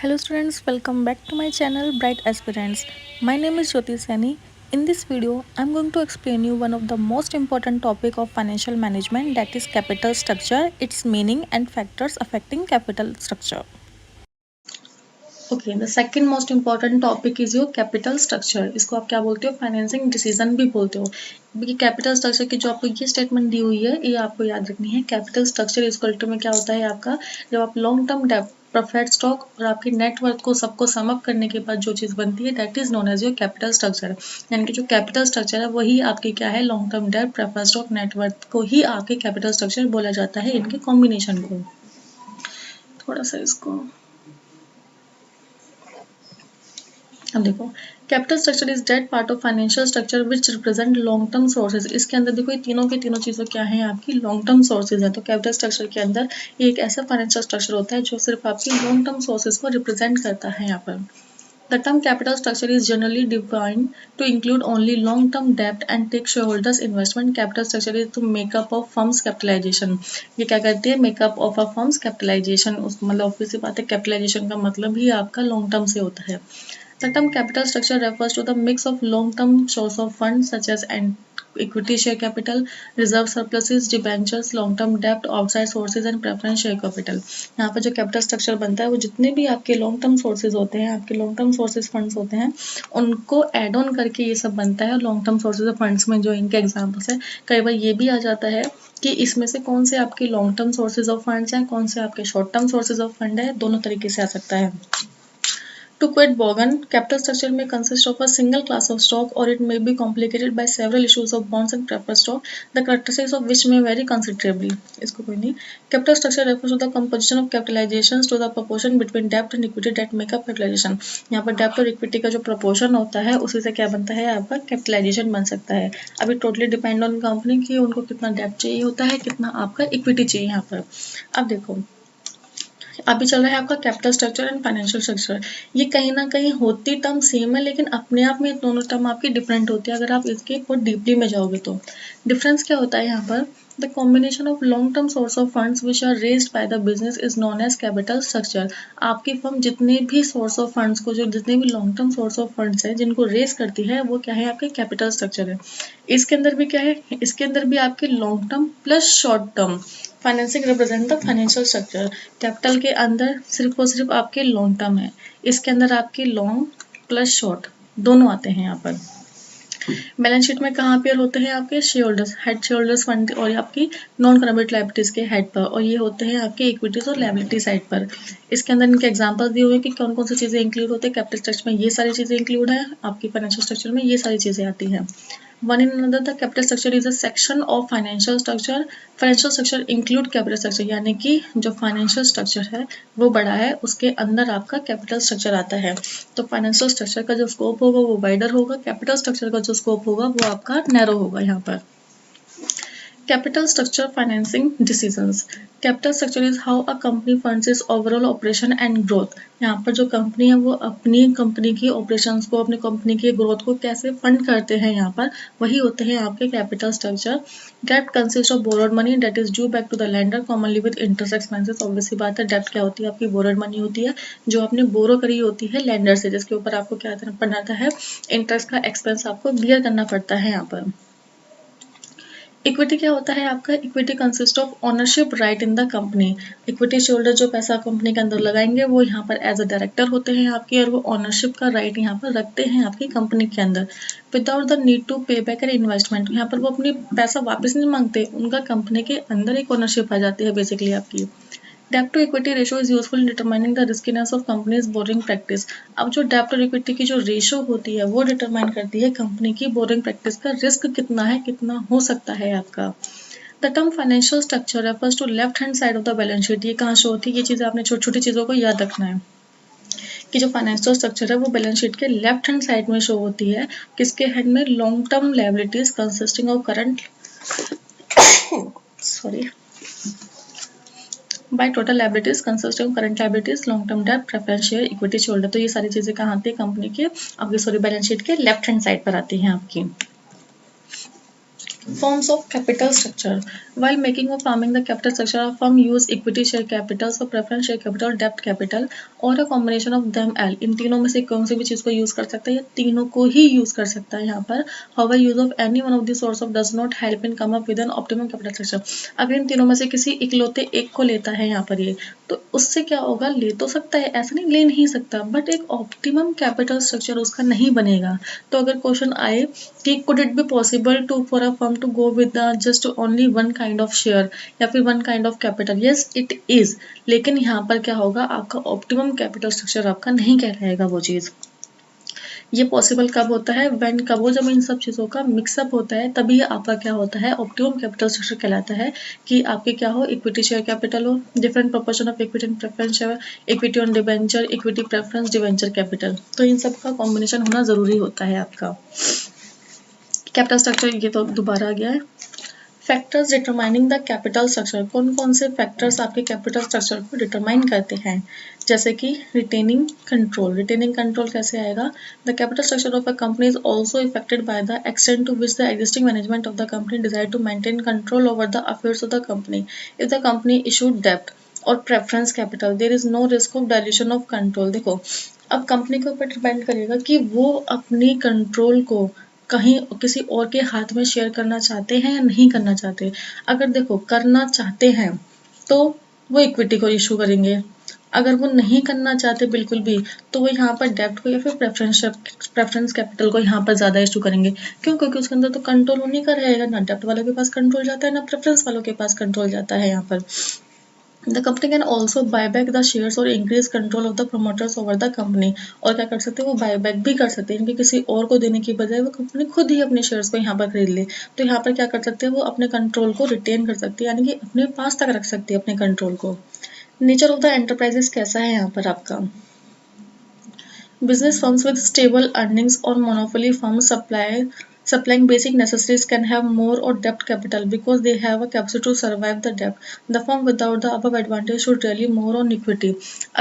Hello students, welcome back to my channel Bright Aspirants. My name is Jyoti Saini. In this video, I'm going to explain you one of the most important topic of financial management, that is capital structure, its meaning and factors affecting capital structure. Okay, the second most important topic is your capital structure. इसको आप क्या बोलते हो? Financing decision भी बोलते हो। क्योंकि capital structure की जो आपको ये स्टेटमेंट दी हुई है, ये आपको याद रखनी है। कैपिटल स्ट्रक्चर इक्वल टू में क्या होता है आपका, जब आप long term debt, preferred stock और आपकी नेटवर्थ को सबको सम अप करने के बाद जो चीज़ बनती है, that is known as your capital structure. यानी कि जो कैपिटल स्ट्रक्चर है वही आपकी क्या है, long term debt, preferred stock, net worth को ही आपके कैपिटल स्ट्रक्चर बोला जाता है, इनके कॉम्बिनेशन को। थोड़ा सा इसको अब देखो, capital structure is that part of financial structure which represent long term sources. इसके अंदर देखो, ये तीनों के तीनों चीज़ें क्या है, आपकी लॉन्ग टर्म सोर्सेज है। तो कैपिटल स्ट्रक्चर के अंदर ये एक ऐसा फाइनेंशियल स्ट्रक्चर होता है जो सिर्फ आपकी लॉन्ग टर्म सोर्सेज को रिप्रेजेंट करता है। यहाँ पर the term capital structure is generally defined to include only long term डेब्ट and take share holders investment. Capital structure is to make up of firm's capitalization. ये क्या करती है, make up of a firm's capitalization. उस मतलब ऑब्वियसली बात है, capitalisation का मतलब ही आपका लॉन्ग टर्म से होता है। The term capital structure refers to the mix of long-term source of funds such as equity share capital, reserve surpluses, debentures, long-term debt, outside sources and preference share capital। यहाँ पर जो capital structure बनता है वो जितने भी आपके long term sources होते हैं, आपके लॉन्ग टर्म सोर्सेज फंड्स होते हैं, उनको एड ऑन करके ये सब बनता है। Long term sources of funds में जो इनके एग्जाम्पल्स है, कई बार ये भी आ जाता है कि इसमें से कौन से आपके long term sources of funds हैं, कौन से आपके short term sources of fund है, दोनों तरीके से आ सकता है। To quote Vaughan, capital structure may consist of a single class of stock or it may be complicated by several issues of bonds and preferred stock, the characteristics of which may vary considerably। इसको कोई नहीं। Capital structure refers to the composition of capitalizations to the proportion between debt and equity that make up capitalization। यहाँ पर debt और equity का जो proportion होता है उसी से क्या बनता है, आपका capitalization बन सकता है। अभी totally depend on company की उनको कितना debt चाहिए होता है, कितना आपका equity चाहिए यहाँ पर। अब देखो, अभी चल रहा है आपका capital structure and financial structure. ये कहीं ना कहीं होती टर्म सेम है, लेकिन अपने आप में दोनों टर्म आपकी डिफरेंट होती है। अगर आप इसके बहुत डीपली में जाओगे तो डिफरेंस क्या होता है यहाँ पर, the combination of long term source of funds which are raised by the business is known as capital structure. आपकी फर्म जितने भी सोर्स ऑफ फंड्स को, जो जितने भी long term source of funds है जिनको रेज करती है, वो क्या है, आपके कैपिटल स्ट्रक्चर है। इसके अंदर भी क्या है, इसके अंदर भी आपके long term plus short term financing represent the financial structure. Capital के अंदर सिर्फ और सिर्फ आपके लॉन्ग टर्म है, इसके अंदर आपके लॉन्ग प्लस शॉर्ट दोनों आते हैं। यहाँ पर बैलेंस शीट में कहाँ अपेयर होते हैं, आपके share holders, head share holders fund और आपकी नॉन कन्वर्ट लायबिलिटीज के हेड पर, और ये होते हैं आपके इक्विटीज और लायबिलिटी साइड पर। इसके अंदर इनके एग्जांपल्स दिए हुए हैं कि कौन कौन सी चीजें इंक्लूड होते हैं। कैपिटल स्ट्रक्चर में ये सारी चीजें इंक्लूड है, आपकी फाइनेंशियल स्ट्रक्चर में ये सारी चीजें आती हैं। One in another, the capital structure is a section of financial structure. Financial structure include capital structure, यानी कि जो financial structure है वो बड़ा है, उसके अंदर आपका capital structure आता है। तो financial structure का जो scope होगा वो wider होगा, capital structure का जो scope होगा वो आपका narrow होगा। यहाँ पर Capital structure financing decisions. Capital structure is how a company funds its overall operation and growth। यहाँ पर जो कंपनी है वो अपनी कंपनी की ऑपरेशंस को, अपनी कंपनी की ग्रोथ को कैसे फंड करते हैं, यहाँ पर वही होते हैं आपके capital structure. Debt consist of borrowed money debt is due back to the lender commonly with interest expenses. Obviously बात है, डेट क्या होती है, आपकी बोरोड मनी होती है जो आपने बोरो करी होती है लैंडर से, जिसके ऊपर आपको क्या पड़ता है, इंटरेस्ट का एक्सपेंस आपको बियर करना पड़ता है। यहाँ पर इक्विटी क्या होता है आपका, equity consist of ownership right in the company. Equity shareholder जो पैसा कंपनी के अंदर लगाएंगे वो यहाँ पर एज अ डायरेक्टर होते हैं आपके, और वो ओनरशिप का राइट यहाँ पर रखते हैं आपकी कंपनी के अंदर विदाउट द नीड टू पे बैक एन इन्वेस्टमेंट। यहाँ पर वो अपनी पैसा वापस नहीं मांगते, उनका कंपनी के अंदर एक ओनरशिप आ जाती है बेसिकली आपकी। डेब्ट to equity ratio is useful in determining the riskiness of companies borrowing practice. अब जो डेब्ट और इक्विटी की जो रेशो होती है वो डिटरमाइन करती है कंपनी की बोरिंग प्रैक्टिस का रिस्क कितना है, कितना हो सकता है आपका। The term financial structure refers to left hand side of the balance sheet. ये कहाँ शो होती है, ये चीजें आपने छोटी छोटी चीजों को याद रखना है कि जो फाइनेंशियल स्ट्रक्चर है वो बैलेंस शीट के लेफ्ट हैंड साइड में शो होती है। किसके हेड में, long term liabilities consisting of current sorry by total liabilities consisting of current liabilities, long term debt, preference share, equity share. तो ये सारी चीजें कहाँ आती है, कंपनी के आपकी बैलेंस शीट के लेफ्ट हैंड साइड पर आती हैं आपकी। Forms of capital structure. While making or farming the capital structure, a firm use equity share capital, so preference share capital, debt capital और a combination of them all. इन तीनों में से कौन सी भी चीज़ को यूज कर सकता है? या तीनों को ही यूज कर सकता है यहाँ पर. However, use of any one of the source of does not help in come up with an optimum capital structure. अगर इन तीनों में से किसी इकलौते एक को लेता है यहाँ पर ये, तो उससे क्या होगा? ले तो सकता है, ऐसा नहीं ले नहीं सकता, बट एक ऑप्टिमम कैपिटल स्ट्रक्चर उसका नहीं बनेगा. तो अगर क्वेश्चन आए कि could it be possible to for a firm to go with the just only one kind of share या फिर one kind of capital? Yes, it is. लेकिन यहाँ पर क्या होगा? आपका ऑप्टिमम कैपिटल स्ट्रक्चर आपका नहीं कहलाएगा वो चीज़. ये पॉसिबल कब होता है? व्हेन कब हो? जब इन सब चीज़ों का मिक्सअप होता है, तभी आपका क्या होता है? ऑप्टिमम कैपिटल स्ट्रक्चर कहलाता है. कि आपके क्या हो? इक्विटी शेयर कैपिटल हो, different proportion of equity and preference share, equity on debenture, equity preference, debenture capital. तो इन सब का कॉम्बिनेशन होना जरूरी होता है आपका. कैपिटल स्ट्रक्चर ये तो दोबारा आ गया है. Factors determining the capital structure. कौन कौन से फैक्टर्स आपके कैपिटल स्ट्रक्चर को डिटरमाइन करते हैं? जैसे कि रिटेनिंग कंट्रोल. रिटेनिंग कंट्रोल कैसे आएगा? The capital structure of a company is also affected by the extent to which the existing management of the company desire to maintain control over the affairs of the company. If the company issued डेब्ट और preference capital, there is no risk of dilution of control. देखो, अब company के ऊपर depend करेगा कि वो अपनी कंट्रोल को कहीं किसी और के हाथ में शेयर करना चाहते हैं या नहीं करना चाहते. अगर देखो करना चाहते हैं तो वो इक्विटी को इशू करेंगे. अगर वो नहीं करना चाहते बिल्कुल भी, तो वो यहाँ पर डेब्ट को या फिर प्रेफरेंस कैपिटल को यहाँ पर ज़्यादा इशू करेंगे. क्यों? क्योंकि उसके अंदर तो कंट्रोल उन्हीं का रहेगा. ना डेब्ट वालों के पास कंट्रोल जाता है, ना प्रेफरेंस वालों के पास कंट्रोल जाता है यहाँ पर. The company can also buy back the shares और increase control of the promoters over the company. और क्या कर सकते हैं? वो बाय बैक भी कर सकते हैं. इनके किसी और को देने की बजाय वो कंपनी खुद ही अपने शेयर्स को यहाँ पर खरीद ले. तो यहाँ पर क्या कर सकते हैं? वो अपने कंट्रोल को रिटेन कर सकती है, यानी कि अपने पास तक रख सकती है अपने कंट्रोल को. नेचर ऑफ द एंटरप्राइजेस कैसा है यहाँ पर आपका? Business firms with stable earnings or monopoly firms supplying basic necessities can have more or debt capital because they have a capacity to survive the debt. The firm without the above advantage should rely more on equity.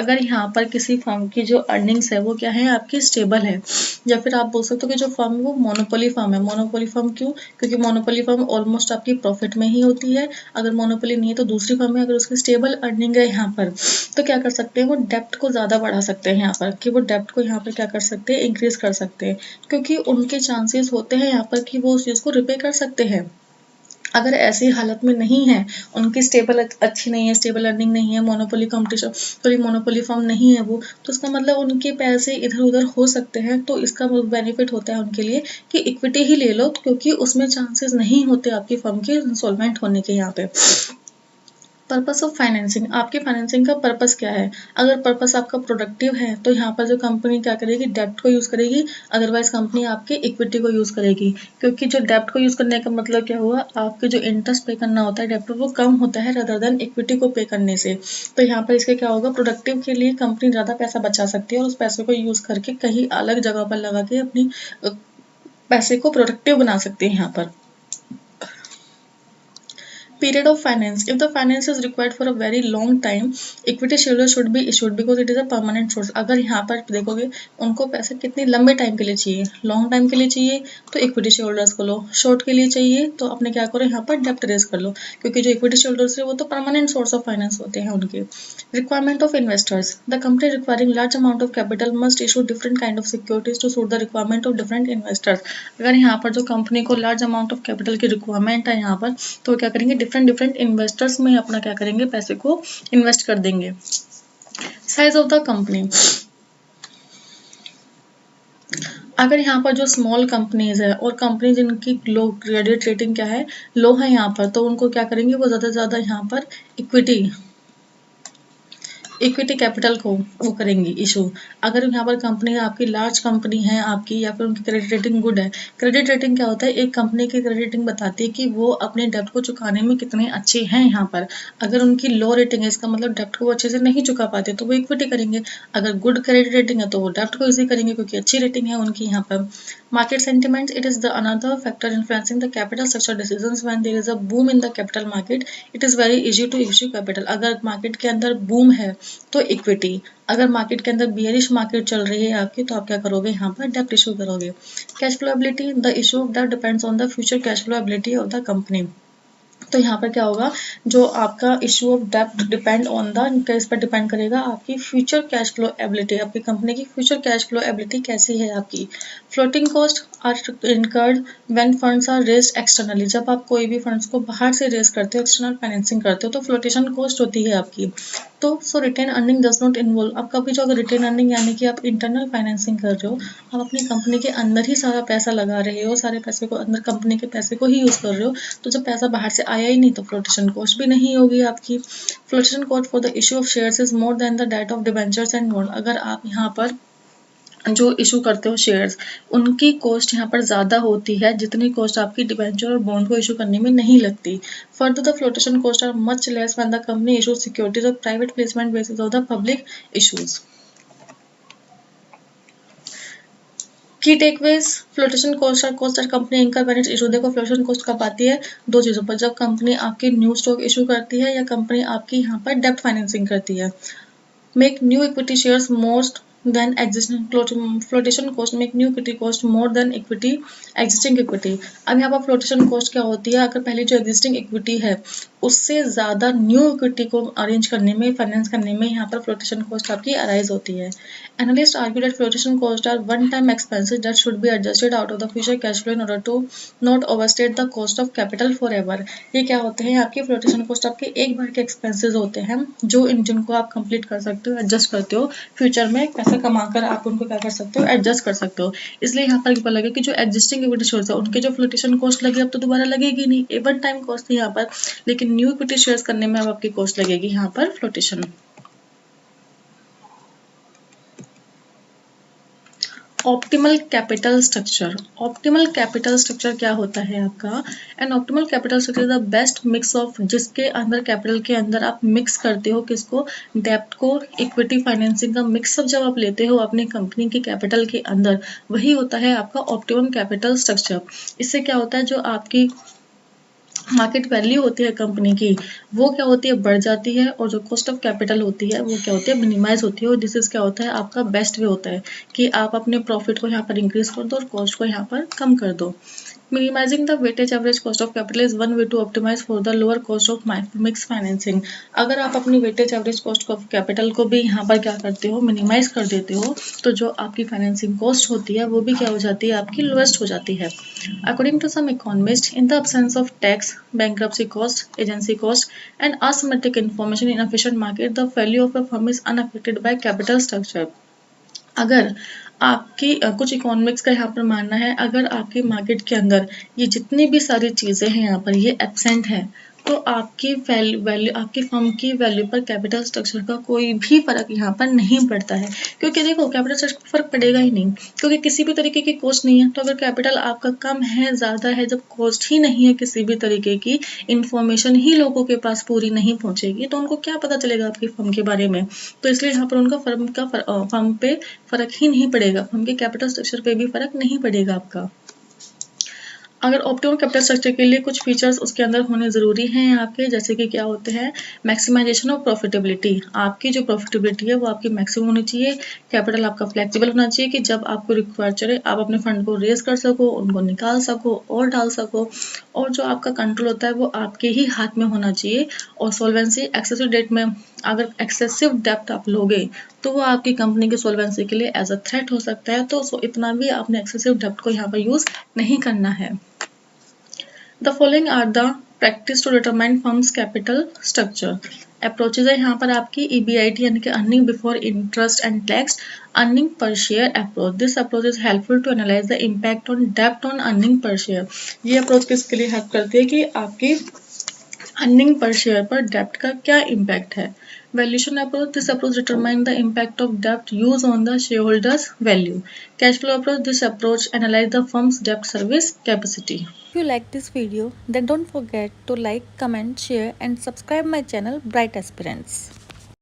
अगर यहाँ पर किसी firm की जो earnings है वो क्या है? आपकी स्टेबल है, या फिर आप बोल सकते हो कि जो फर्म है वो मोनोपोली फर्म है. मोनोपोली फर्म क्यों? क्योंकि मोनोपोली फर्म ऑलमोस्ट आपकी प्रॉफिट में ही होती है. अगर मोनोपोली नहीं है तो दूसरी फर्म में अगर उसकी स्टेबल अर्निंग है यहाँ पर, तो क्या कर सकते हैं? वो डेप्ट को ज़्यादा बढ़ा सकते हैं यहाँ पर, कि वो डेप्ट को यहाँ पर क्या कर सकते हैं? इंक्रीज कर सकते हैं. क्योंकि उनके चांसेस होते हैं यहाँ पर कि वो उस चीज़ को रिपे कर सकते हैं. अगर ऐसी हालत में नहीं है, उनकी स्टेबल अच्छी नहीं है, स्टेबल अर्निंग नहीं है, monopoly competition sorry monopoly firm नहीं है वो, तो इसका मतलब उनके पैसे इधर उधर हो सकते हैं. तो इसका बेनिफिट होता है उनके लिए कि इक्विटी ही ले लो, क्योंकि उसमें चांसेस नहीं होते आपकी फर्म के इंसॉल्वेंट होने के. यहाँ पे पर्पस ऑफ फाइनेंसिंग. आपके फाइनेंसिंग का पर्पस क्या है? अगर पर्पस आपका प्रोडक्टिव है तो यहाँ पर जो कंपनी क्या करेगी? डेब्ट को यूज़ करेगी. अदरवाइज कंपनी आपके इक्विटी को यूज़ करेगी. क्योंकि जो डेब्ट को यूज़ करने का मतलब क्या हुआ? आपके जो इंटरेस्ट पे करना होता है डेब्ट पर, वो कम होता है रदर देन इक्विटी को पे करने से. तो यहाँ पर इसके क्या होगा? प्रोडक्टिव के लिए कंपनी ज़्यादा पैसा बचा सकती है और उस पैसे को यूज़ करके कहीं अलग जगह पर लगा के अपनी पैसे को प्रोडक्टिव बना सकती है यहाँ पर. Period of finance. If the finance is required for a very long time, equity shares should be issued because it is a permanent source. अगर यहाँ पर देखोगे उनको पैसे कितने लंबे टाइम के लिए चाहिए? लॉन्ग टाइम के लिए चाहिए तो इक्विटी शेयर होल्डर्स को लो. शॉर्ट के लिए चाहिए तो अपने क्या करो? यहाँ पर डेप्ट रेज कर लो, क्योंकि जो इक्विटी शेयर होल्डर्स है वो तो परमानेंट सोर्स ऑफ फाइनेंस होते हैं उनके. Requirement of investors. The company requiring large amount of capital must issue different kind of securities to suit the requirement of different investors. अगर यहाँ पर जो कंपनी को लार्ज अमाउंट ऑफ कैपिटल की requirement है यहाँ पर, तो क्या करेंगे? डिफरेंट इन्वेस्टर्स में अपना क्या करेंगे? पैसे को इन्वेस्ट कर देंगे. Size of the company. अगर यहाँ पर जो स्मॉल कंपनीज है और कंपनी जिनकी लो क्रेडिट रेटिंग क्या है? लो है यहाँ पर, तो उनको क्या करेंगे? वो ज़्यादा से ज़्यादा यहाँ पर इक्विटी कैपिटल को वो करेंगी इशू. अगर यहाँ पर कंपनी आपकी लार्ज कंपनी है आपकी, या फिर उनकी क्रेडिट रेटिंग गुड है. क्रेडिट रेटिंग क्या होता है? एक कंपनी की क्रेडिट रेटिंग बताती है कि वो अपने डेब्ट को चुकाने में कितने अच्छे हैं यहाँ पर. अगर उनकी लो रेटिंग है, इसका मतलब डेब्ट को वो अच्छे से नहीं चुका पाते, तो वो इक्विटी करेंगे. अगर गुड क्रेडिट रेटिंग है तो वो डेब्ट को इजी करेंगे, क्योंकि अच्छी रेटिंग है उनकी यहाँ पर. Market sentiments. It is the another factor influencing the capital structure decisions. When there is a boom in the capital market, it is very easy to issue capital. अगर मार्केट के अंदर बूम है तो equity, अगर market के अंदर bearish market चल रही है आपकी, तो आप क्या करोगे, यहाँ पर डेप्ट इशू करोगे। Cash flow ability, the issue of that depends on the future cash flow ability of the company. तो यहाँ पर क्या होगा, जो आपका इशू ऑफ डेप्ट डिपेंड ऑन द किस पर डिपेंड करेगा, आपकी फ्यूचर कैश फ्लो एबिलिटी, आपकी कंपनी की फ्यूचर कैश फ्लो एबिलिटी कैसी है आपकी। Floating cost are incurred when funds are raised externally, जब आप कोई भी फंड्स को बाहर से रेज करते हो, एक्सटर्नल फाइनेंसिंग करते हो, तो फ्लोटेशन कॉस्ट होती है आपकी। तो so retain earning does not involve, आपका भी जो अगर रिटेन अर्निंग यानी कि आप इंटरनल फाइनेंसिंग कर रहे हो, आप अपनी कंपनी के अंदर ही सारा पैसा लगा रहे हो, सारे पैसे को अंदर कंपनी के पैसे को ही यूज़ कर रहे हो, तो जब पैसा बाहर से आया ही नहीं तो फ्लोटेशन कॉस्ट भी नहीं होगी आपकी। Flotation cost for the issue of shares is more than the debt of debentures and bond, अगर आप यहाँ पर जो इशू करते हो शेयर्स, उनकी कॉस्ट यहाँ पर ज़्यादा होती है जितनी कॉस्ट आपकी डिबेंचर और बॉन्ड को इशू करने में नहीं लगती। Further the flotation cost are much less when the company issue securities of private placement basis of the public issues. Key takeaways, flotation cost और cost company incur when it's issue. देखो flotation cost कब आती है, दो चीज़ों पर, जब company आपकी न्यू स्टॉक इशू करती है या कंपनी आपकी यहाँ पर डेप्ट फाइनेंसिंग करती है। Make new equity shares most than existing flotation cost, make new equity cost more than equity existing equity। अब यहाँ पर flotation cost क्या होती है, अगर पहले जो existing equity है उससे ज़्यादा न्यू इक्विटी को अरेंज करने में, फाइनेंस करने में यहाँ पर फ्लोटेशन कॉस्ट आपकी अराइज होती है। Analyst argue that flotation cost are one time expenses that should be adjusted out of the future cash flow in order to not overstate the cost of capital forever एवर। ये क्या होते हैं, आपके flotation cost आपके एक बार के expenses होते हैं जो जिनको आप कंप्लीट कर सकते हो, एडजस्ट करते हो, फ्यूचर में पैसा कमाकर आप उनको क्या कर सकते हो, एडजस्ट कर सकते हो। इसलिए यहाँ पर पता लगे कि जो एग्जिस्टिंग इक्विटी शेयर्स है उनके जो फ्लोटेशन कॉस्ट लगी अब तो दोबारा लगेगी नहीं, ए वन टाइम कॉस्ट थी यहाँ पर, लेकिन न्यू इक्विटी शेयर्स करने में अब आपकी कॉस्ट लगेगी यहाँ पर flotation. Optimal capital structure, optimal capital structure क्या होता है आपका, and optimal capital structure the best mix of, जिसके अंदर कैपिटल के अंदर आप मिक्स करते हो किसको, डेप्ट को, इक्विटी फाइनेंसिंग का मिक्सअप जब आप लेते हो अपनी कंपनी की कैपिटल के अंदर, वही होता है आपका ऑप्टिमम कैपिटल स्ट्रक्चर। इससे क्या होता है, जो आपकी मार्केट वैल्यू होती है कंपनी की वो क्या होती है, बढ़ जाती है, और जो कॉस्ट ऑफ कैपिटल होती है वो क्या होती है, मिनिमाइज होती है। और दिस इज क्या होता है, आपका बेस्ट वे होता है कि आप अपने प्रॉफिट को यहाँ पर इंक्रीज कर दो और कॉस्ट को यहाँ पर कम कर दो। Minimising the weightage average cost of capital is one way to optimise for the lower cost of mix financing. अगर आप अपनी weightage average cost of capital को भी यहाँ पर क्या करते हो, मिनिमाइज कर देते हो, तो जो आपकी फाइनेंसिंग कॉस्ट होती है वो भी क्या हो जाती है, आपकी लोएस्ट हो जाती है। According to some economist, in the absence of tax, bankruptcy cost, agency cost, and asymmetric information in efficient market, the value of a firm is unaffected by capital structure। अगर आपकी कुछ इकोनॉमिक्स का यहाँ पर मानना है, अगर आपकी मार्केट के अंदर ये जितनी भी सारी चीज़ें हैं यहाँ पर ये एब्सेंट हैं, तो आपकी वैल्यू आपकी फर्म की वैल्यू पर कैपिटल स्ट्रक्चर का कोई भी फर्क यहाँ पर नहीं पड़ता है। क्योंकि देखो कैपिटल स्ट्रक्चर पर फर्क पड़ेगा ही नहीं, क्योंकि किसी भी तरीके की कॉस्ट नहीं है। तो अगर कैपिटल आपका कम है, ज़्यादा है, जब कॉस्ट ही नहीं है किसी भी तरीके की, इंफॉर्मेशन ही लोगों के पास पूरी नहीं पहुँचेगी, तो उनको क्या पता चलेगा आपकी फर्म के बारे में। तो इसलिए यहाँ पर उनका फर्म पे फर्क ही नहीं पड़ेगा, फर्म के कैपिटल स्ट्रक्चर पे भी फर्क नहीं पड़ेगा आपका। अगर ऑप्टिमम कैपिटल स्ट्रक्चर के लिए कुछ फीचर्स उसके अंदर होने ज़रूरी हैं आपके, जैसे कि क्या होते हैं, मैक्सिमाइजेशन ऑफ प्रॉफिटेबिलिटी, आपकी जो प्रॉफिटेबिलिटी है वो आपकी मैक्सिमम होनी चाहिए। कैपिटल आपका फ्लेक्सिबल होना चाहिए कि जब आपको रिक्वायर चले आप अपने फंड को रेज कर सको, उनको निकाल सको और डाल सको। और जो आपका कंट्रोल होता है वो आपके ही हाथ में होना चाहिए। और सॉल्वेंसी, एक्सेसिव डेट में अगर एक्सेसिव डेप्ट आप लोगे तो वो आपकी कंपनी की सॉल्वेंसी के लिए एज अ थ्रेट हो सकता है। तो इतना भी आपने एक्सेसिव डेप्ट को यहाँ पर यूज़ नहीं करना है। The following are the practice to determine firm's capital structure। Approaches है यहाँ पर आपकी EBIT यानी कि earning before interest and tax, earning per share approach. This approach is helpful to analyse the impact on डेप्ट ऑन अर्निंग पर शेयर। ये approach किसके लिए हेल्प करती है कि आपकी अर्निंग पर शेयर पर डेप्ट का क्या इम्पैक्ट है। Valuation approach, this approach determine the impact of dept use on the share holders value. Cash flow approach, this approach analyse the firms dept service capacity. If you like this video, then don't forget to like, comment, share and subscribe my channel Bright Aspirants.